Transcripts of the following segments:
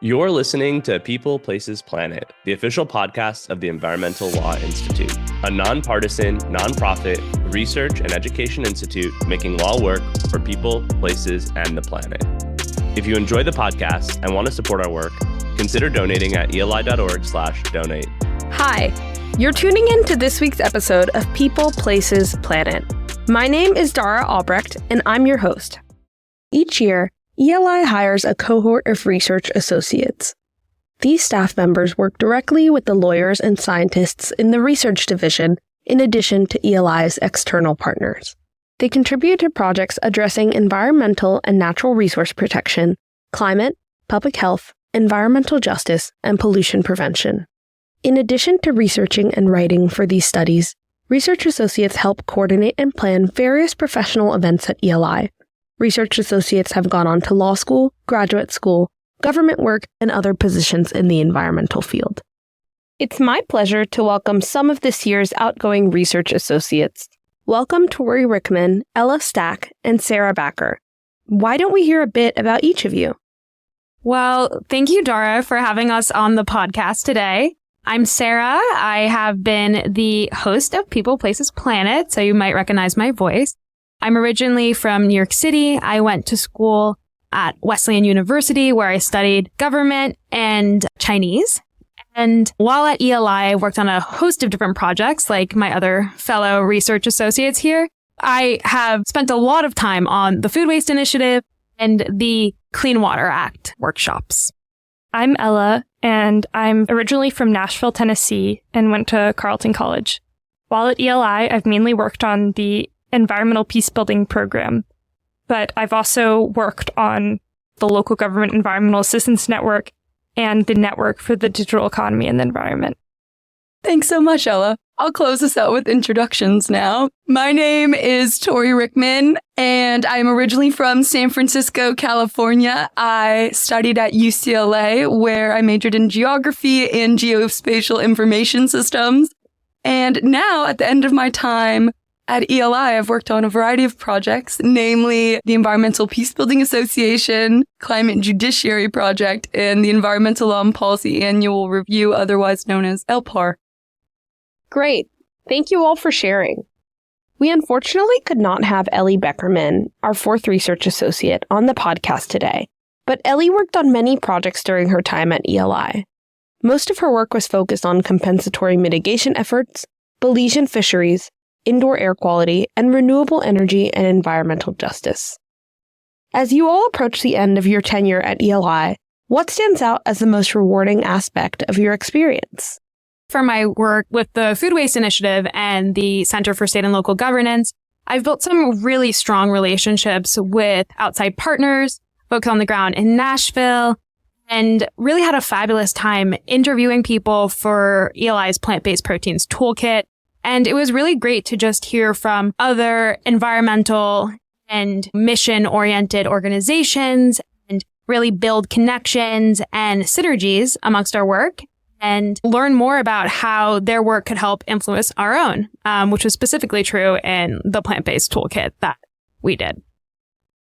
You're listening to People, Places, Planet, the official podcast of the Environmental Law Institute, a nonpartisan, nonprofit research and education institute making law work for people, places, and the planet. If you enjoy the podcast and want to support our work, consider donating at eli.org/donate. Hi, you're tuning in to this week's episode of People, Places, Planet. My name is Dara Albrecht, and I'm your host. Each year, ELI hires a cohort of research associates. These staff members work directly with the lawyers and scientists in the research division, in addition to ELI's external partners. They contribute to projects addressing environmental and natural resource protection, climate, public health, environmental justice, and pollution prevention. In addition to researching and writing for these studies, research associates help coordinate and plan various professional events at ELI. Research associates have gone on to law school, graduate school, government work, and other positions in the environmental field. It's my pleasure to welcome some of this year's outgoing research associates. Welcome Tori Rickman, Ella Stack, and Sarah Backer. Why don't we hear a bit about each of you? Well, thank you, Dara, for having us on the podcast today. I'm Sarah. I have been the host of People, Places, Planet, so you might recognize my voice. I'm originally from New York City. I went to school at Wesleyan University, where I studied government and Chinese. And while at ELI, I worked on a host of different projects, like my other fellow research associates here. I have spent a lot of time on the Food Waste Initiative and the Clean Water Act workshops. I'm Ella, and I'm originally from Nashville, Tennessee, and went to Carleton College. While at ELI, I've mainly worked on the Environmental Peacebuilding Program, but I've also worked on the Local Government Environmental Assistance Network and the Network for the Digital Economy and the Environment. Thanks so much, Ella. I'll close this out with introductions now. My name is Tori Rickman, and I'm originally from San Francisco, California. I studied at UCLA, where I majored in geography and geospatial information systems. And now, at the end of my time at ELI, I've worked on a variety of projects, namely the Environmental Peacebuilding Association, Climate Judiciary Project, and the Environmental Law and Policy Annual Review, otherwise known as ELPAR. Great. Thank you all for sharing. We unfortunately could not have Ellie Beckerman, our fourth research associate, on the podcast today, but Ellie worked on many projects during her time at ELI. Most of her work was focused on compensatory mitigation efforts, Belizean fisheries, indoor air quality, and renewable energy and environmental justice. As you all approach the end of your tenure at ELI, what stands out as the most rewarding aspect of your experience? For my work with the Food Waste Initiative and the Center for State and Local Governance, I've built some really strong relationships with outside partners, folks on the ground in Nashville, and really had a fabulous time interviewing people for ELI's plant-based proteins toolkit. And it was really great to just hear from other environmental and mission-oriented organizations and really build connections and synergies amongst our work and learn more about how their work could help influence our own, which was specifically true in the plant-based toolkit that we did.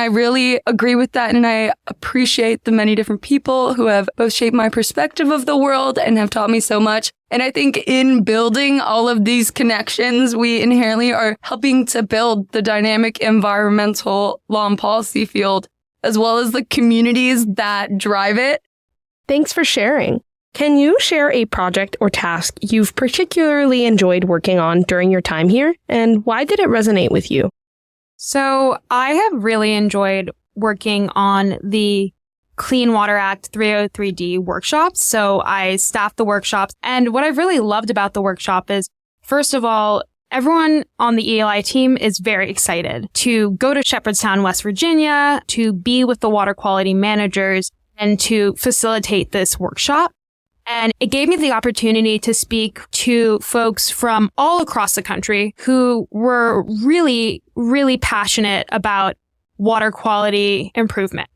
I really agree with that, and I appreciate the many different people who have both shaped my perspective of the world and have taught me so much. And I think in building all of these connections, we inherently are helping to build the dynamic environmental law and policy field, as well as the communities that drive it. Thanks for sharing. Can you share a project or task you've particularly enjoyed working on during your time here, and why did it resonate with you? So I have really enjoyed working on the Clean Water Act 303D workshops. So I staffed the workshops. And what I've really loved about the workshop is, first of all, everyone on the ELI team is very excited to go to Shepherdstown, West Virginia, to be with the water quality managers and to facilitate this workshop. And it gave me the opportunity to speak to folks from all across the country who were really, really passionate about water quality improvement.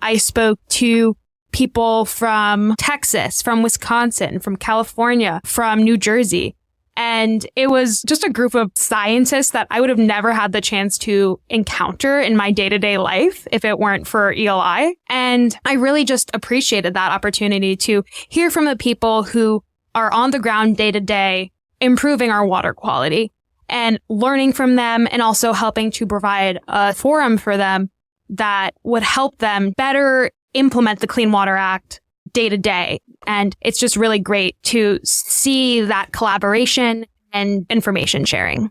I spoke to people from Texas, from Wisconsin, from California, from New Jersey. And it was just a group of scientists that I would have never had the chance to encounter in my day-to-day life if it weren't for ELI. And I really just appreciated that opportunity to hear from the people who are on the ground day to day, improving our water quality and learning from them, and also helping to provide a forum for them that would help them better implement the Clean Water Act day to day. And it's just really great to see that collaboration and information sharing.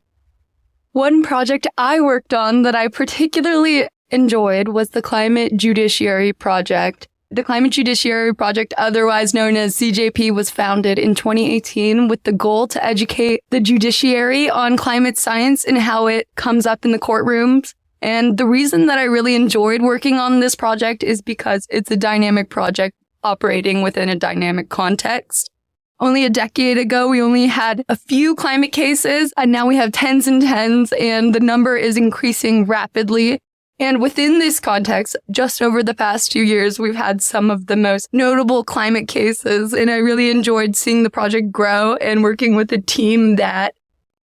One project I worked on that I particularly enjoyed was the Climate Judiciary Project. The Climate Judiciary Project, otherwise known as CJP, was founded in 2018 with the goal to educate the judiciary on climate science and how it comes up in the courtrooms. And the reason that I really enjoyed working on this project is because it's a dynamic project operating within a dynamic context. Only a decade ago, we only had a few climate cases, and now we have tens and tens, and the number is increasing rapidly. And within this context, just over the past 2 years, we've had some of the most notable climate cases, and I really enjoyed seeing the project grow and working with a team that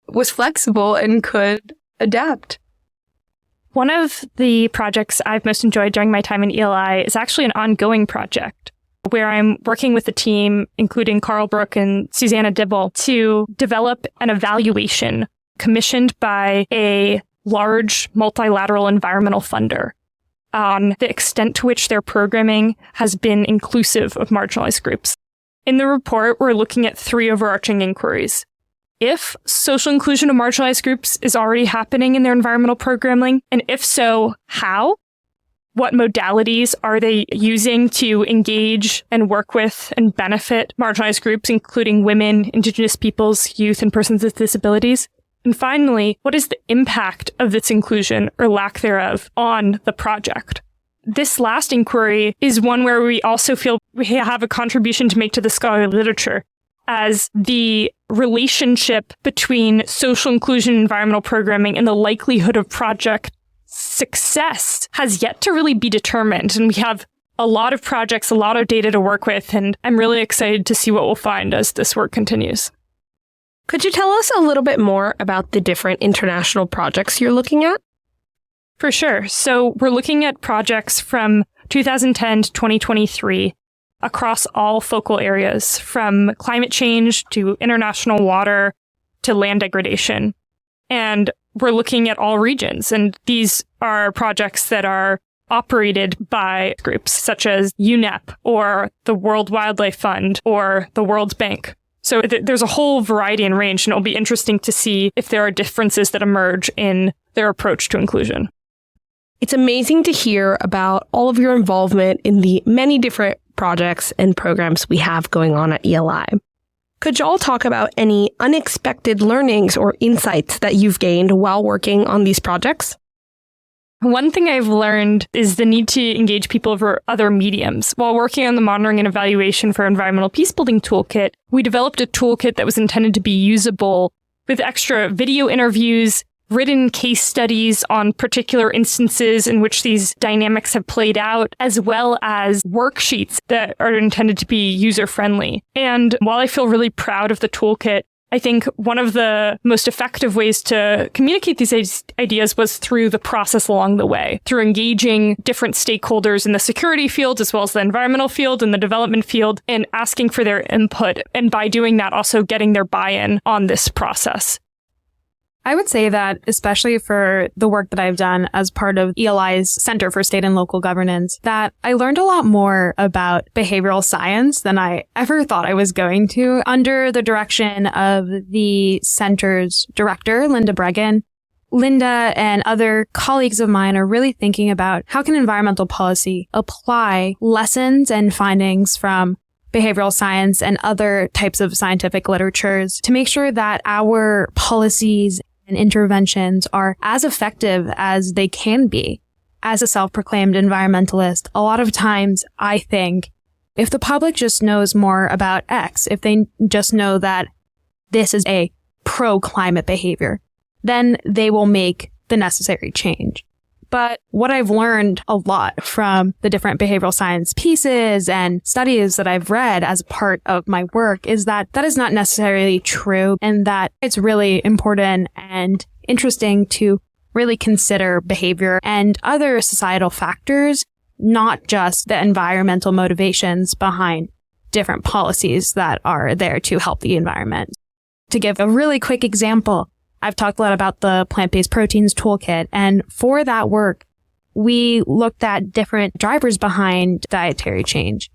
was flexible and could adapt. One of the projects I've most enjoyed during my time in ELI is actually an ongoing project where I'm working with a team, including Carl Brook and Susanna Dibble, to develop an evaluation commissioned by a large multilateral environmental funder on the extent to which their programming has been inclusive of marginalized groups. In the report, we're looking at 3 overarching inquiries. If social inclusion of marginalized groups is already happening in their environmental programming, and if so, how? What modalities are they using to engage and work with and benefit marginalized groups, including women, Indigenous peoples, youth, and persons with disabilities? And finally, what is the impact of this inclusion or lack thereof on the project? This last inquiry is one where we also feel we have a contribution to make to the scholarly literature, as the relationship between social inclusion and environmental programming and the likelihood of project success has yet to really be determined. And we have a lot of projects, a lot of data to work with, and I'm really excited to see what we'll find as this work continues. Could you tell us a little bit more about the different international projects you're looking at? For sure. So we're looking at projects from 2010 to 2023 across all focal areas, from climate change to international water to land degradation. And we're looking at all regions. And these are projects that are operated by groups such as UNEP or the World Wildlife Fund or the World Bank. So there's a whole variety and range, and it'll be interesting to see if there are differences that emerge in their approach to inclusion. It's amazing to hear about all of your involvement in the many different projects and programs we have going on at ELI. Could y'all talk about any unexpected learnings or insights that you've gained while working on these projects? One thing I've learned is the need to engage people over other mediums. While working on the monitoring and evaluation for environmental peacebuilding toolkit, we developed a toolkit that was intended to be usable with extra video interviews, written case studies on particular instances in which these dynamics have played out, as well as worksheets that are intended to be user-friendly. And while I feel really proud of the toolkit, I think one of the most effective ways to communicate these ideas was through the process along the way, through engaging different stakeholders in the security field, as well as the environmental field and the development field, and asking for their input. And by doing that, also getting their buy-in on this process. I would say that, especially for the work that I've done as part of ELI's Center for State and Local Governance, that I learned a lot more about behavioral science than I ever thought I was going to under the direction of the center's director, Linda Bregan. Linda and other colleagues of mine are really thinking about how can environmental policy apply lessons and findings from behavioral science and other types of scientific literatures to make sure that our policies and interventions are as effective as they can be. As a self-proclaimed environmentalist, a lot of times I think if the public just knows more about X, if they just know that this is a pro-climate behavior, then they will make the necessary change. But what I've learned a lot from the different behavioral science pieces and studies that I've read as part of my work is that that is not necessarily true, and that it's really important and interesting to really consider behavior and other societal factors, not just the environmental motivations behind different policies that are there to help the environment. To give a really quick example, I've talked a lot about the plant-based proteins toolkit, and for that work, we looked at different drivers behind dietary change.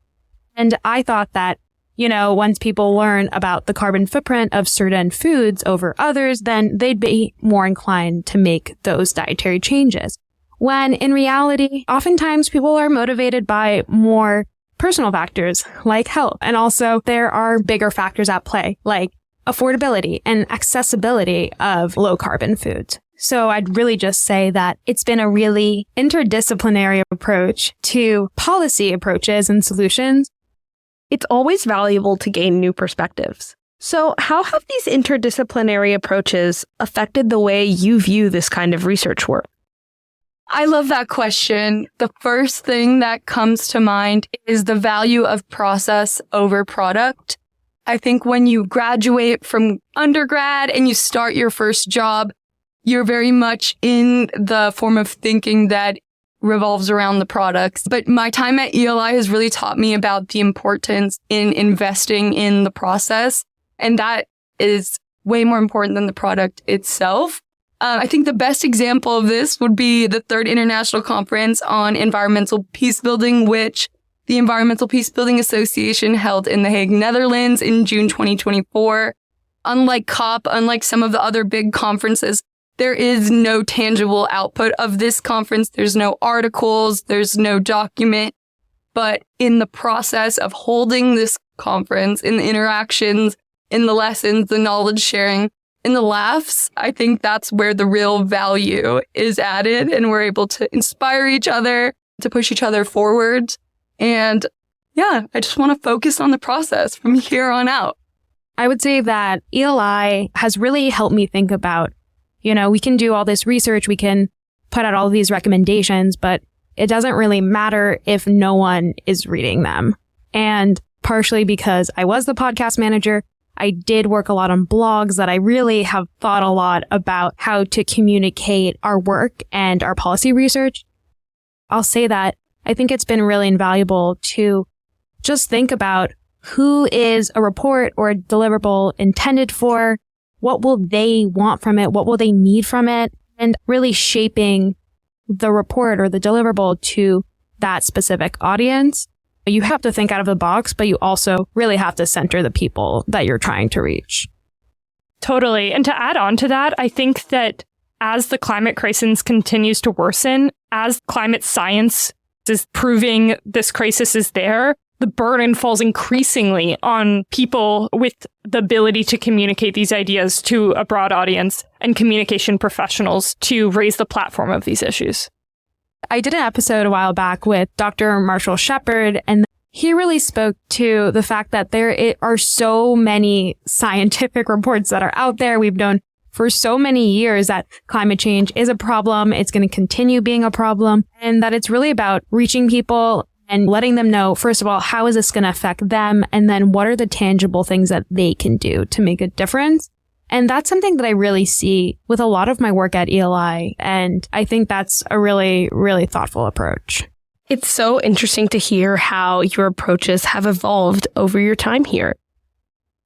And I thought that, once people learn about the carbon footprint of certain foods over others, then they'd be more inclined to make those dietary changes. When in reality, oftentimes people are motivated by more personal factors like health. And also there are bigger factors at play like affordability and accessibility of low carbon foods. So I'd really just say that it's been a really interdisciplinary approach to policy approaches and solutions. It's always valuable to gain new perspectives. So how have these interdisciplinary approaches affected the way you view this kind of research work? I love that question. The first thing that comes to mind is the value of process over product. I think when you graduate from undergrad and you start your first job, you're very much in the form of thinking that revolves around the products. But my time at ELI has really taught me about the importance in investing in the process. And that is way more important than the product itself. I think the best example of this would be the Third International Conference on Environmental Peacebuilding, which the Environmental Peacebuilding Association held in The Hague, Netherlands in June 2024. Unlike COP, unlike some of the other big conferences, there is no tangible output of this conference. There's no articles, there's no document. But in the process of holding this conference, in the interactions, in the lessons, the knowledge sharing, in the laughs, I think that's where the real value is added, and we're able to inspire each other, to push each other forward. And yeah, I just want to focus on the process from here on out. I would say that ELI has really helped me think about, we can do all this research, we can put out all these recommendations, but it doesn't really matter if no one is reading them. And partially because I was the podcast manager, I did work a lot on blogs that I really have thought a lot about how to communicate our work and our policy research. I'll say that I think it's been really invaluable to just think about who is a report or a deliverable intended for, what will they want from it, what will they need from it, and really shaping the report or the deliverable to that specific audience. You have to think out of the box, but you also really have to center the people that you're trying to reach. Totally. And to add on to that, I think that as the climate crisis continues to worsen, as climate science is proving this crisis is there, the burden falls increasingly on people with the ability to communicate these ideas to a broad audience and communication professionals to raise the platform of these issues. I did an episode a while back with Dr. Marshall Shepard, and he really spoke to the fact that there are so many scientific reports that are out there. We've known for so many years that climate change is a problem. It's going to continue being a problem, and that it's really about reaching people and letting them know, first of all, how is this going to affect them? And then what are the tangible things that they can do to make a difference? And that's something that I really see with a lot of my work at ELI. And I think that's a really, really thoughtful approach. It's so interesting to hear how your approaches have evolved over your time here.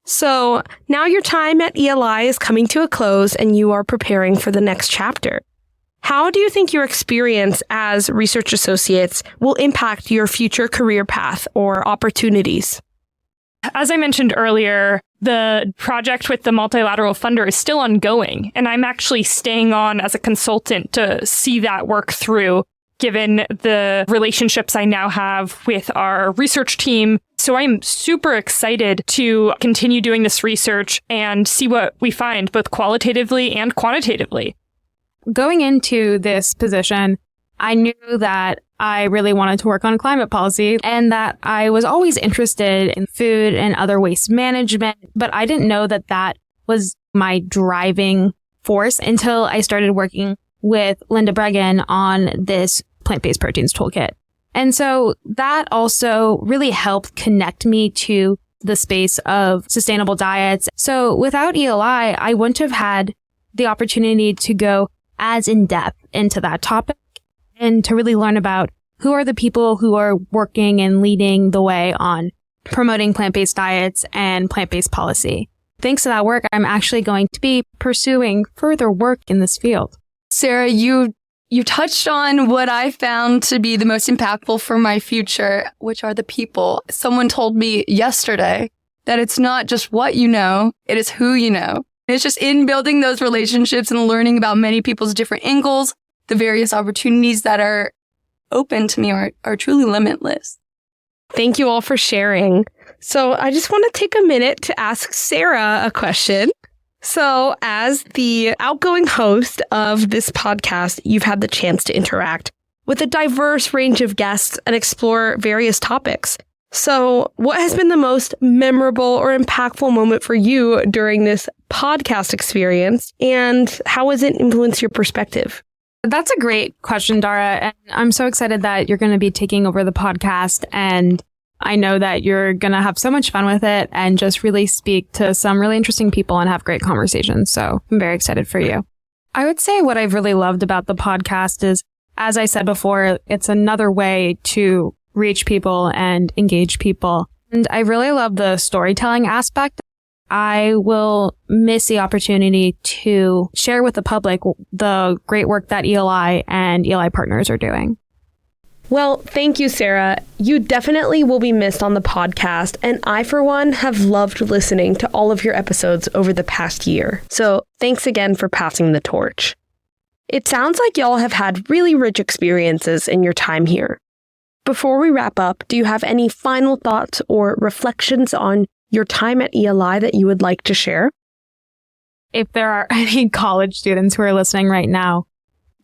So now your time at ELI is coming to a close and you are preparing for the next chapter. How do you think your experience as research associates will impact your future career path or opportunities? As I mentioned earlier, the project with the multilateral funder is still ongoing, and I'm actually staying on as a consultant to see that work through, given the relationships I now have with our research team. So I'm super excited to continue doing this research and see what we find, both qualitatively and quantitatively. Going into this position, I knew that I really wanted to work on climate policy and that I was always interested in food and other waste management, but I didn't know that that was my driving force until I started working with Linda Bregan on this plant-based proteins toolkit. And so that also really helped connect me to the space of sustainable diets. So without ELI, I wouldn't have had the opportunity to go as in depth into that topic and to really learn about who are the people who are working and leading the way on promoting plant-based diets and plant-based policy. Thanks to that work, I'm actually going to be pursuing further work in this field. Sarah, you touched on what I found to be the most impactful for my future, which are the people. Someone told me yesterday that it's not just what you know, it is who you know. It's just in building those relationships and learning about many people's different angles, the various opportunities that are open to me are truly limitless. Thank you all for sharing. So I just want to take a minute to ask Sarah a question. So as the outgoing host of this podcast, you've had the chance to interact with a diverse range of guests and explore various topics. So what has been the most memorable or impactful moment for you during this podcast experience, and how has it influenced your perspective? That's a great question, Dara. And I'm so excited that you're going to be taking over the podcast. And I know that you're going to have so much fun with it and just really speak to some really interesting people and have great conversations. So I'm very excited for you. I would say what I've really loved about the podcast is, as I said before, it's another way to reach people and engage people. And I really love the storytelling aspect. I will miss the opportunity to share with the public the great work that ELI and ELI partners are doing. Well, thank you, Sarah. You definitely will be missed on the podcast, and I, for one, have loved listening to all of your episodes over the past year. So thanks again for passing the torch. It sounds like y'all have had really rich experiences in your time here. Before we wrap up, do you have any final thoughts or reflections on your time at ELI that you would like to share? If there are any college students who are listening right now,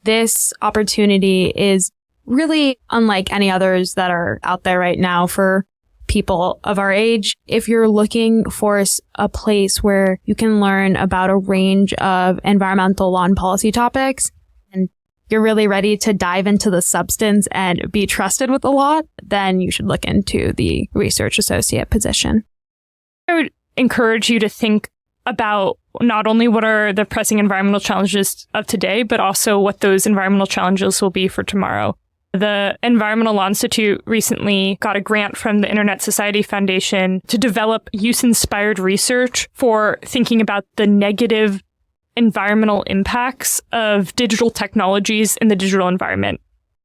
this opportunity is really unlike any others that are out there right now for people of our age. If you're looking for a place where you can learn about a range of environmental law and policy topics, and you're really ready to dive into the substance and be trusted with a lot, then you should look into the research associate position. I would encourage you to think about not only what are the pressing environmental challenges of today, but also what those environmental challenges will be for tomorrow. The Environmental Law Institute recently got a grant from the Internet Society Foundation to develop use-inspired research for thinking about the negative environmental impacts of digital technologies in the digital environment.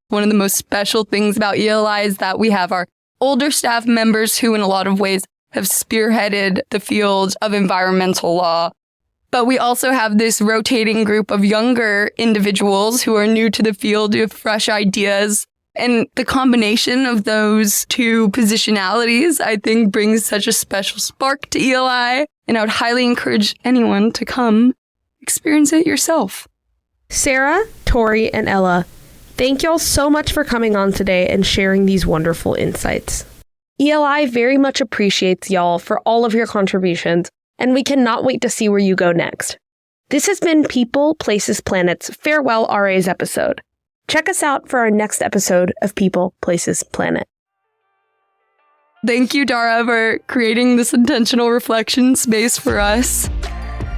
One of the most special things about ELI is that we have our older staff members who, in a lot of ways, have spearheaded the field of environmental law. But we also have this rotating group of younger individuals who are new to the field, who have fresh ideas. And the combination of those two positionalities, I think, brings such a special spark to ELI. And I would highly encourage anyone to come experience it yourself. Sarah, Tori, and Ella, thank y'all so much for coming on today and sharing these wonderful insights. ELI very much appreciates y'all for all of your contributions, and we cannot wait to see where you go next. This has been People, Places, Planet's Farewell RAs episode. Check us out for our next episode of People, Places, Planet. Thank you, Dara, for creating this intentional reflection space for us.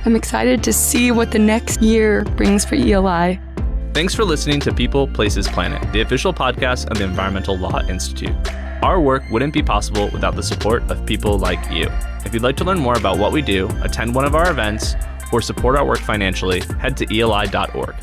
I'm excited to see what the next year brings for ELI. Thanks for listening to People, Places, Planet, the official podcast of the Environmental Law Institute. Our work wouldn't be possible without the support of people like you. If you'd like to learn more about what we do, attend one of our events, or support our work financially, head to eli.org.